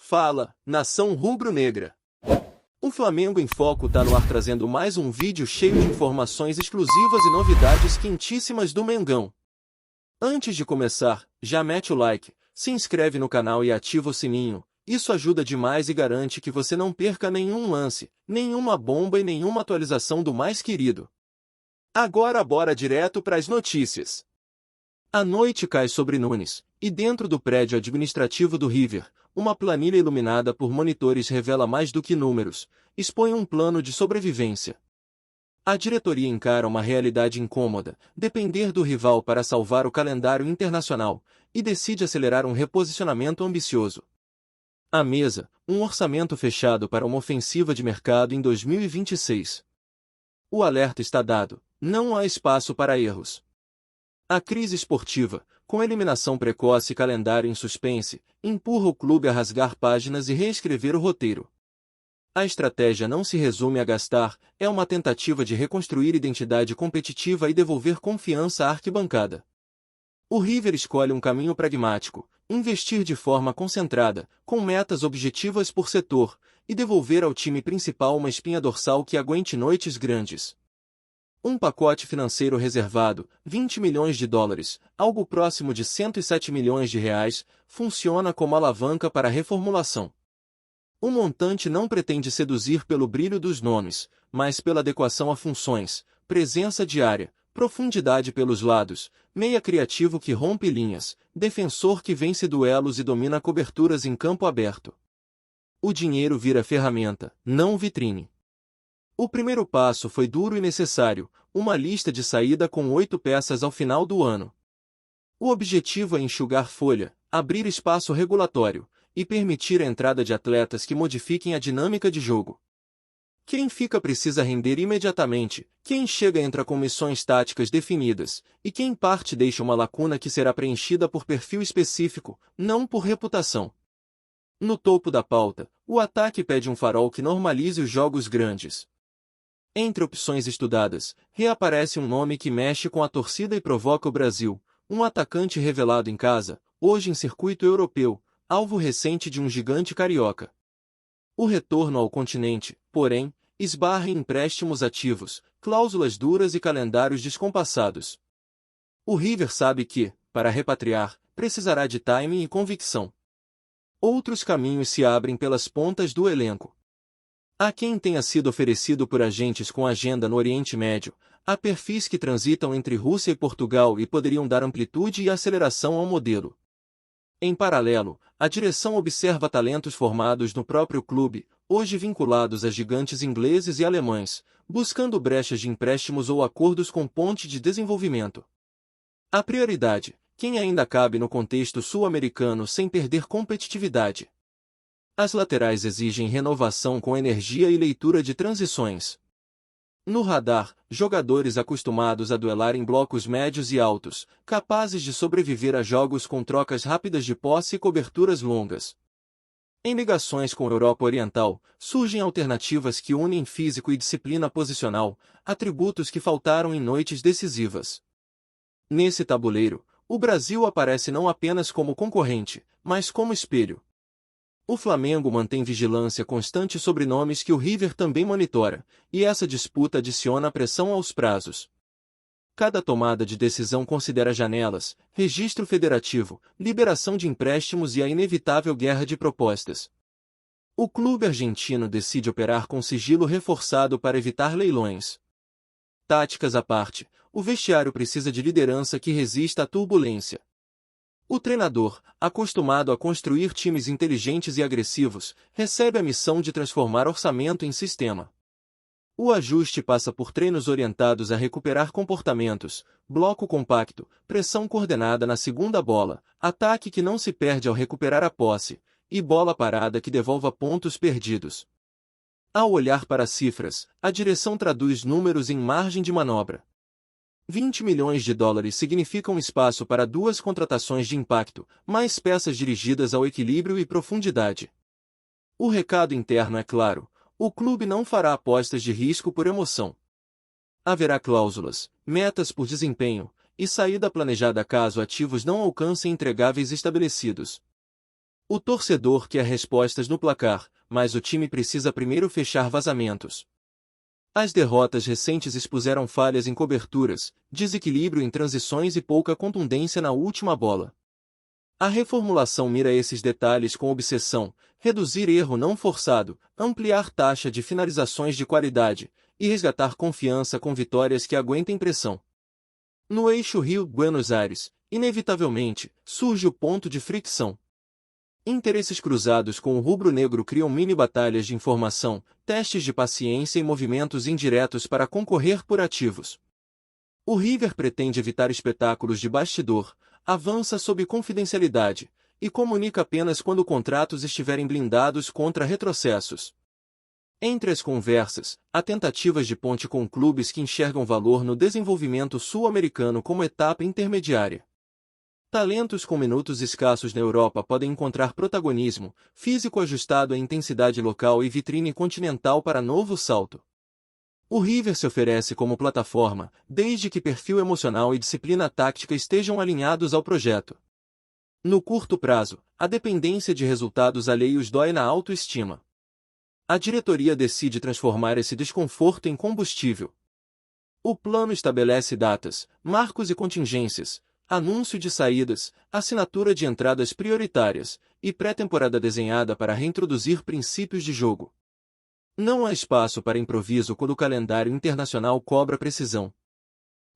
Fala, nação rubro-negra! O Flamengo em Foco tá no ar trazendo mais um vídeo cheio de informações exclusivas e novidades quentíssimas do Mengão. Antes de começar, já mete o like, se inscreve no canal e ativa o sininho, isso ajuda demais e garante que você não perca nenhum lance, nenhuma bomba e nenhuma atualização do mais querido. Agora bora direto para as notícias. A noite cai sobre Nunes, e dentro do prédio administrativo do River, uma planilha iluminada por monitores revela mais do que números, expõe um plano de sobrevivência. A diretoria encara uma realidade incômoda, depender do rival para salvar o calendário internacional, e decide acelerar um reposicionamento ambicioso. À mesa, um orçamento fechado para uma ofensiva de mercado em 2026. O alerta está dado, não há espaço para erros. A crise esportiva, com eliminação precoce e calendário em suspense, empurra o clube a rasgar páginas e reescrever o roteiro. A estratégia não se resume a gastar, é uma tentativa de reconstruir identidade competitiva e devolver confiança à arquibancada. O River escolhe um caminho pragmático, investir de forma concentrada, com metas objetivas por setor, e devolver ao time principal uma espinha dorsal que aguente noites grandes. Um pacote financeiro reservado, 20 milhões de dólares, algo próximo de 107 milhões de reais, funciona como alavanca para a reformulação. O montante não pretende seduzir pelo brilho dos nomes, mas pela adequação a funções, presença diária, profundidade pelos lados, meia criativo que rompe linhas, defensor que vence duelos e domina coberturas em campo aberto. O dinheiro vira ferramenta, não vitrine. O primeiro passo foi duro e necessário, uma lista de saída com 8 peças ao final do ano. O objetivo é enxugar folha, abrir espaço regulatório, e permitir a entrada de atletas que modifiquem a dinâmica de jogo. Quem fica precisa render imediatamente, quem chega entra com missões táticas definidas, e quem parte deixa uma lacuna que será preenchida por perfil específico, não por reputação. No topo da pauta, o ataque pede um farol que normalize os jogos grandes. Entre opções estudadas, reaparece um nome que mexe com a torcida e provoca o Brasil, um atacante revelado em casa, hoje em circuito europeu, alvo recente de um gigante carioca. O retorno ao continente, porém, esbarra em empréstimos ativos, cláusulas duras e calendários descompassados. O River sabe que, para repatriar, precisará de timing e convicção. Outros caminhos se abrem pelas pontas do elenco. Há quem tenha sido oferecido por agentes com agenda no Oriente Médio, há perfis que transitam entre Rússia e Portugal e poderiam dar amplitude e aceleração ao modelo. Em paralelo, a direção observa talentos formados no próprio clube, hoje vinculados a gigantes ingleses e alemães, buscando brechas de empréstimos ou acordos com ponte de desenvolvimento. A prioridade, quem ainda cabe no contexto sul-americano sem perder competitividade. As laterais exigem renovação com energia e leitura de transições. No radar, jogadores acostumados a duelar em blocos médios e altos, capazes de sobreviver a jogos com trocas rápidas de posse e coberturas longas. Em ligações com a Europa Oriental, surgem alternativas que unem físico e disciplina posicional, atributos que faltaram em noites decisivas. Nesse tabuleiro, o Brasil aparece não apenas como concorrente, mas como espelho. O Flamengo mantém vigilância constante sobre nomes que o River também monitora, e essa disputa adiciona pressão aos prazos. Cada tomada de decisão considera janelas, registro federativo, liberação de empréstimos e a inevitável guerra de propostas. O clube argentino decide operar com sigilo reforçado para evitar leilões. Táticas à parte, o vestiário precisa de liderança que resista à turbulência. O treinador, acostumado a construir times inteligentes e agressivos, recebe a missão de transformar orçamento em sistema. O ajuste passa por treinos orientados a recuperar comportamentos, bloco compacto, pressão coordenada na segunda bola, ataque que não se perde ao recuperar a posse, e bola parada que devolva pontos perdidos. Ao olhar para as cifras, a direção traduz números em margem de manobra. 20 milhões de dólares significam espaço para 2 contratações de impacto, mais peças dirigidas ao equilíbrio e profundidade. O recado interno é claro, o clube não fará apostas de risco por emoção. Haverá cláusulas, metas por desempenho, e saída planejada caso ativos não alcancem entregáveis estabelecidos. O torcedor quer respostas no placar, mas o time precisa primeiro fechar vazamentos. As derrotas recentes expuseram falhas em coberturas, desequilíbrio em transições e pouca contundência na última bola. A reformulação mira esses detalhes com obsessão: reduzir erro não forçado, ampliar taxa de finalizações de qualidade e resgatar confiança com vitórias que aguentem pressão. No eixo Rio-Buenos Aires, inevitavelmente, surge o ponto de fricção. Interesses cruzados com o rubro-negro criam mini-batalhas de informação, testes de paciência e movimentos indiretos para concorrer por ativos. O River pretende evitar espetáculos de bastidor, avança sob confidencialidade, e comunica apenas quando contratos estiverem blindados contra retrocessos. Entre as conversas, há tentativas de ponte com clubes que enxergam valor no desenvolvimento sul-americano como etapa intermediária. Talentos com minutos escassos na Europa podem encontrar protagonismo, físico ajustado à intensidade local e vitrine continental para novo salto. O River se oferece como plataforma, desde que perfil emocional e disciplina tática estejam alinhados ao projeto. No curto prazo, a dependência de resultados alheios dói na autoestima. A diretoria decide transformar esse desconforto em combustível. O plano estabelece datas, marcos e contingências, anúncio de saídas, assinatura de entradas prioritárias e pré-temporada desenhada para reintroduzir princípios de jogo. Não há espaço para improviso quando o calendário internacional cobra precisão.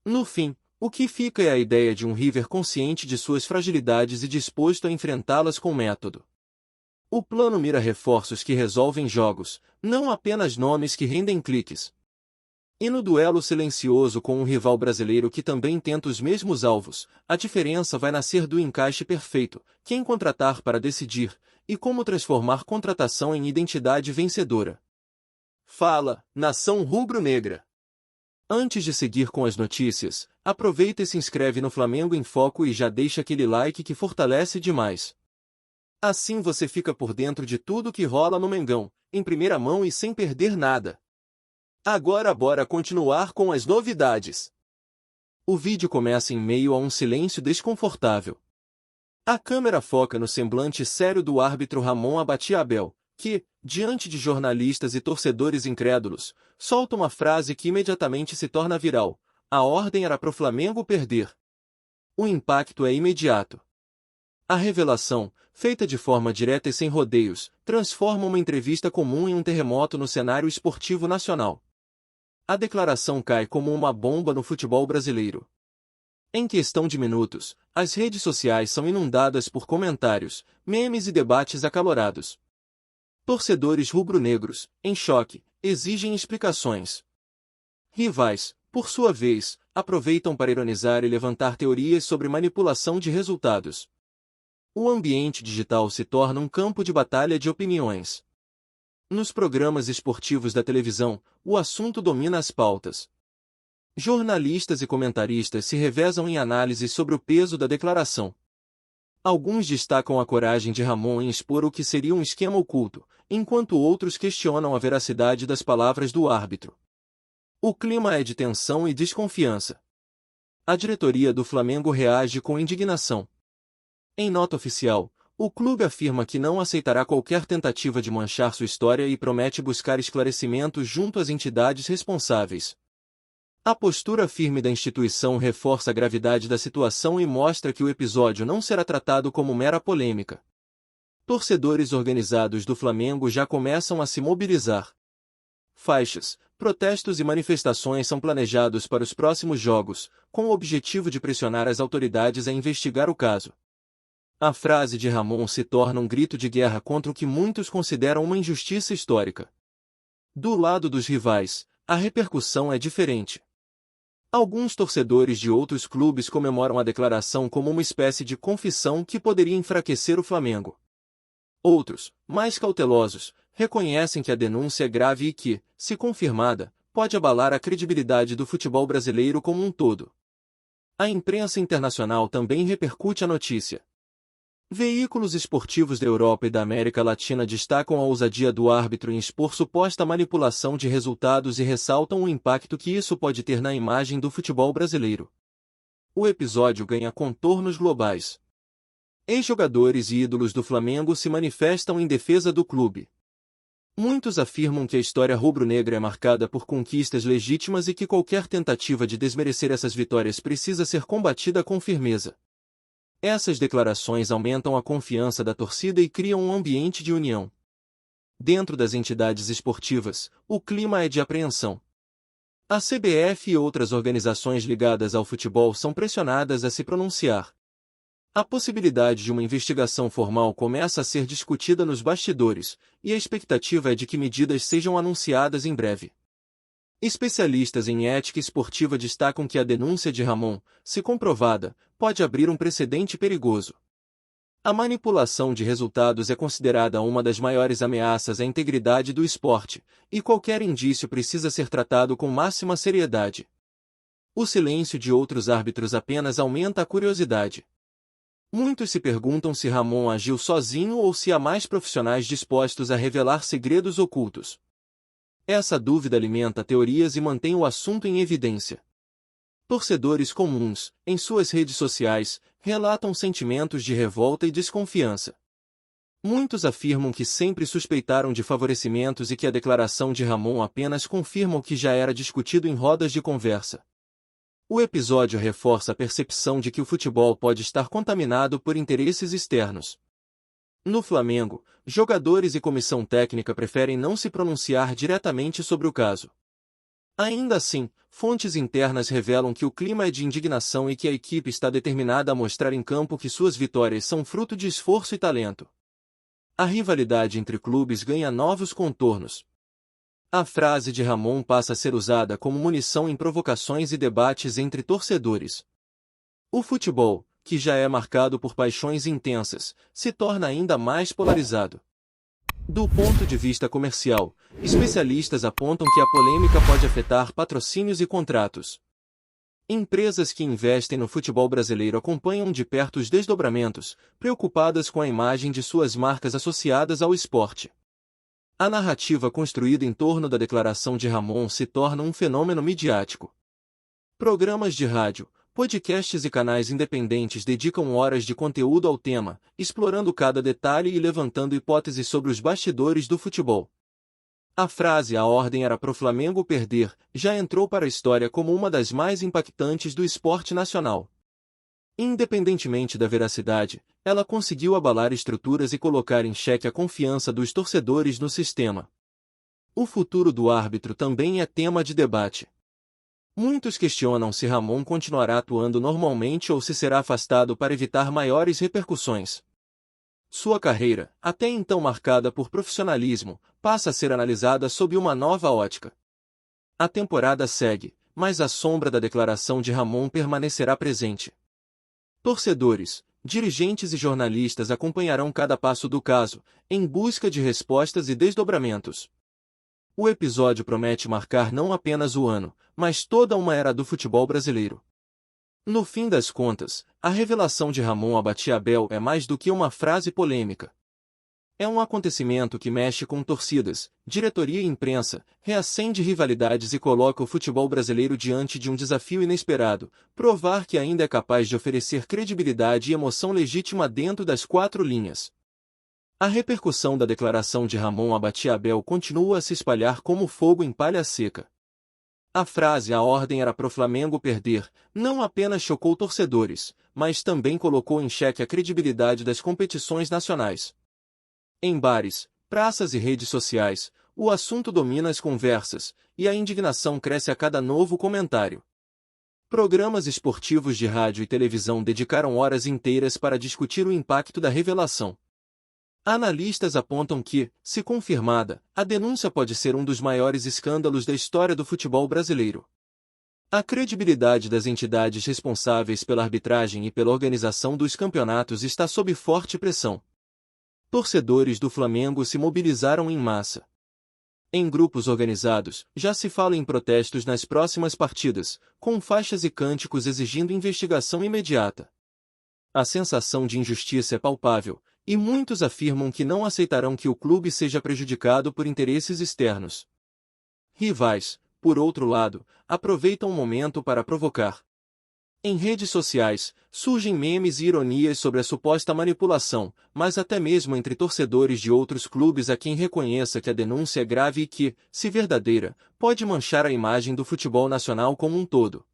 No fim, o que fica é a ideia de um River consciente de suas fragilidades e disposto a enfrentá-las com método. O plano mira reforços que resolvem jogos, não apenas nomes que rendem cliques. E no duelo silencioso com um rival brasileiro que também tenta os mesmos alvos, a diferença vai nascer do encaixe perfeito, quem contratar para decidir, e como transformar contratação em identidade vencedora. Fala, nação rubro-negra! Antes de seguir com as notícias, aproveita e se inscreve no Flamengo em Foco e já deixa aquele like que fortalece demais. Assim você fica por dentro de tudo que rola no Mengão, em primeira mão e sem perder nada. Agora bora continuar com as novidades. O vídeo começa em meio a um silêncio desconfortável. A câmera foca no semblante sério do árbitro Ramon Abatiabel, que, diante de jornalistas e torcedores incrédulos, solta uma frase que imediatamente se torna viral: a ordem era pro Flamengo perder. O impacto é imediato. A revelação, feita de forma direta e sem rodeios, transforma uma entrevista comum em um terremoto no cenário esportivo nacional. A declaração cai como uma bomba no futebol brasileiro. Em questão de minutos, as redes sociais são inundadas por comentários, memes e debates acalorados. Torcedores rubro-negros, em choque, exigem explicações. Rivais, por sua vez, aproveitam para ironizar e levantar teorias sobre manipulação de resultados. O ambiente digital se torna um campo de batalha de opiniões. Nos programas esportivos da televisão, o assunto domina as pautas. Jornalistas e comentaristas se revezam em análises sobre o peso da declaração. Alguns destacam a coragem de Ramon em expor o que seria um esquema oculto, enquanto outros questionam a veracidade das palavras do árbitro. O clima é de tensão e desconfiança. A diretoria do Flamengo reage com indignação. Em nota oficial, o clube afirma que não aceitará qualquer tentativa de manchar sua história e promete buscar esclarecimentos junto às entidades responsáveis. A postura firme da instituição reforça a gravidade da situação e mostra que o episódio não será tratado como mera polêmica. Torcedores organizados do Flamengo já começam a se mobilizar. Faixas, protestos e manifestações são planejados para os próximos jogos, com o objetivo de pressionar as autoridades a investigar o caso. A frase de Ramon se torna um grito de guerra contra o que muitos consideram uma injustiça histórica. Do lado dos rivais, a repercussão é diferente. Alguns torcedores de outros clubes comemoram a declaração como uma espécie de confissão que poderia enfraquecer o Flamengo. Outros, mais cautelosos, reconhecem que a denúncia é grave e que, se confirmada, pode abalar a credibilidade do futebol brasileiro como um todo. A imprensa internacional também repercute a notícia. Veículos esportivos da Europa e da América Latina destacam a ousadia do árbitro em expor suposta manipulação de resultados e ressaltam o impacto que isso pode ter na imagem do futebol brasileiro. O episódio ganha contornos globais. Ex-jogadores e ídolos do Flamengo se manifestam em defesa do clube. Muitos afirmam que a história rubro-negra é marcada por conquistas legítimas e que qualquer tentativa de desmerecer essas vitórias precisa ser combatida com firmeza. Essas declarações aumentam a confiança da torcida e criam um ambiente de união. Dentro das entidades esportivas, o clima é de apreensão. A CBF e outras organizações ligadas ao futebol são pressionadas a se pronunciar. A possibilidade de uma investigação formal começa a ser discutida nos bastidores, e a expectativa é de que medidas sejam anunciadas em breve. Especialistas em ética esportiva destacam que a denúncia de Ramon, se comprovada, pode abrir um precedente perigoso. A manipulação de resultados é considerada uma das maiores ameaças à integridade do esporte, e qualquer indício precisa ser tratado com máxima seriedade. O silêncio de outros árbitros apenas aumenta a curiosidade. Muitos se perguntam se Ramon agiu sozinho ou se há mais profissionais dispostos a revelar segredos ocultos. Essa dúvida alimenta teorias e mantém o assunto em evidência. Torcedores comuns, em suas redes sociais, relatam sentimentos de revolta e desconfiança. Muitos afirmam que sempre suspeitaram de favorecimentos e que a declaração de Ramon apenas confirma o que já era discutido em rodas de conversa. O episódio reforça a percepção de que o futebol pode estar contaminado por interesses externos. No Flamengo, jogadores e comissão técnica preferem não se pronunciar diretamente sobre o caso. Ainda assim, fontes internas revelam que o clima é de indignação e que a equipe está determinada a mostrar em campo que suas vitórias são fruto de esforço e talento. A rivalidade entre clubes ganha novos contornos. A frase de Ramon passa a ser usada como munição em provocações e debates entre torcedores. O futebol, que já é marcado por paixões intensas, se torna ainda mais polarizado. Do ponto de vista comercial, especialistas apontam que a polêmica pode afetar patrocínios e contratos. Empresas que investem no futebol brasileiro acompanham de perto os desdobramentos, preocupadas com a imagem de suas marcas associadas ao esporte. A narrativa construída em torno da declaração de Ramon se torna um fenômeno midiático. Programas de rádio, podcasts e canais independentes dedicam horas de conteúdo ao tema, explorando cada detalhe e levantando hipóteses sobre os bastidores do futebol. A frase "a ordem era pro Flamengo perder" já entrou para a história como uma das mais impactantes do esporte nacional. Independentemente da veracidade, ela conseguiu abalar estruturas e colocar em xeque a confiança dos torcedores no sistema. O futuro do árbitro também é tema de debate. Muitos questionam se Ramon continuará atuando normalmente ou se será afastado para evitar maiores repercussões. Sua carreira, até então marcada por profissionalismo, passa a ser analisada sob uma nova ótica. A temporada segue, mas a sombra da declaração de Ramon permanecerá presente. Torcedores, dirigentes e jornalistas acompanharão cada passo do caso, em busca de respostas e desdobramentos. O episódio promete marcar não apenas o ano, mas toda uma era do futebol brasileiro. No fim das contas, a revelação de Ramon Abate-Abel é mais do que uma frase polêmica. É um acontecimento que mexe com torcidas, diretoria e imprensa, reacende rivalidades e coloca o futebol brasileiro diante de um desafio inesperado: provar que ainda é capaz de oferecer credibilidade e emoção legítima dentro das quatro linhas. A repercussão da declaração de Ramon Abate-Abel continua a se espalhar como fogo em palha seca. A frase "a ordem era pro Flamengo perder" não apenas chocou torcedores, mas também colocou em xeque a credibilidade das competições nacionais. Em bares, praças e redes sociais, o assunto domina as conversas, e a indignação cresce a cada novo comentário. Programas esportivos de rádio e televisão dedicaram horas inteiras para discutir o impacto da revelação. Analistas apontam que, se confirmada, a denúncia pode ser um dos maiores escândalos da história do futebol brasileiro. A credibilidade das entidades responsáveis pela arbitragem e pela organização dos campeonatos está sob forte pressão. Torcedores do Flamengo se mobilizaram em massa. Em grupos organizados, já se fala em protestos nas próximas partidas, com faixas e cânticos exigindo investigação imediata. A sensação de injustiça é palpável, e muitos afirmam que não aceitarão que o clube seja prejudicado por interesses externos. Rivais, por outro lado, aproveitam o momento para provocar. Em redes sociais, surgem memes e ironias sobre a suposta manipulação, mas até mesmo entre torcedores de outros clubes há quem reconheça que a denúncia é grave e que, se verdadeira, pode manchar a imagem do futebol nacional como um todo.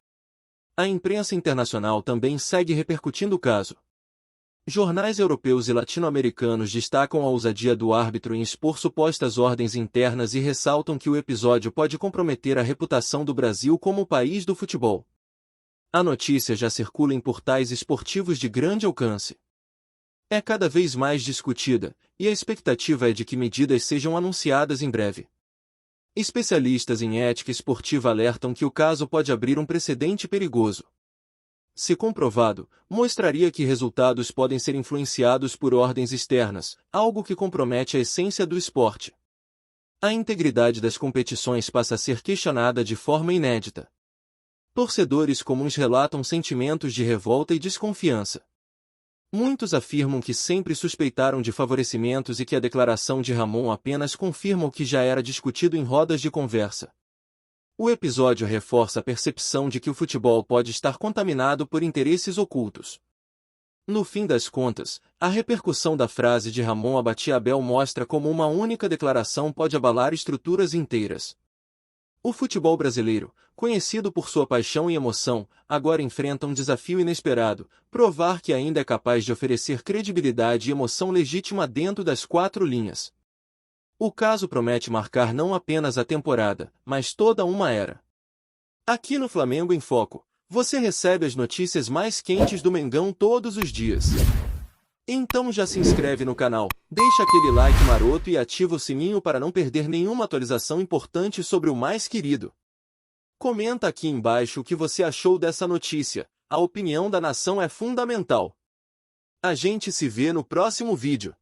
A imprensa internacional também segue repercutindo o caso. Jornais europeus e latino-americanos destacam a ousadia do árbitro em expor supostas ordens internas e ressaltam que o episódio pode comprometer a reputação do Brasil como o país do futebol. A notícia já circula em portais esportivos de grande alcance. É cada vez mais discutida, e a expectativa é de que medidas sejam anunciadas em breve. Especialistas em ética esportiva alertam que o caso pode abrir um precedente perigoso. Se comprovado, mostraria que resultados podem ser influenciados por ordens externas, algo que compromete a essência do esporte. A integridade das competições passa a ser questionada de forma inédita. Torcedores comuns relatam sentimentos de revolta e desconfiança. Muitos afirmam que sempre suspeitaram de favorecimentos e que a declaração de Ramon apenas confirma o que já era discutido em rodas de conversa. O episódio reforça a percepção de que o futebol pode estar contaminado por interesses ocultos. No fim das contas, a repercussão da frase de Ramon Abate-Abel mostra como uma única declaração pode abalar estruturas inteiras. O futebol brasileiro, conhecido por sua paixão e emoção, agora enfrenta um desafio inesperado: provar que ainda é capaz de oferecer credibilidade e emoção legítima dentro das quatro linhas. O caso promete marcar não apenas a temporada, mas toda uma era. Aqui no Flamengo em Foco, você recebe as notícias mais quentes do Mengão todos os dias. Então já se inscreve no canal, deixa aquele like maroto e ativa o sininho para não perder nenhuma atualização importante sobre o mais querido. Comenta aqui embaixo o que você achou dessa notícia, a opinião da nação é fundamental. A gente se vê no próximo vídeo.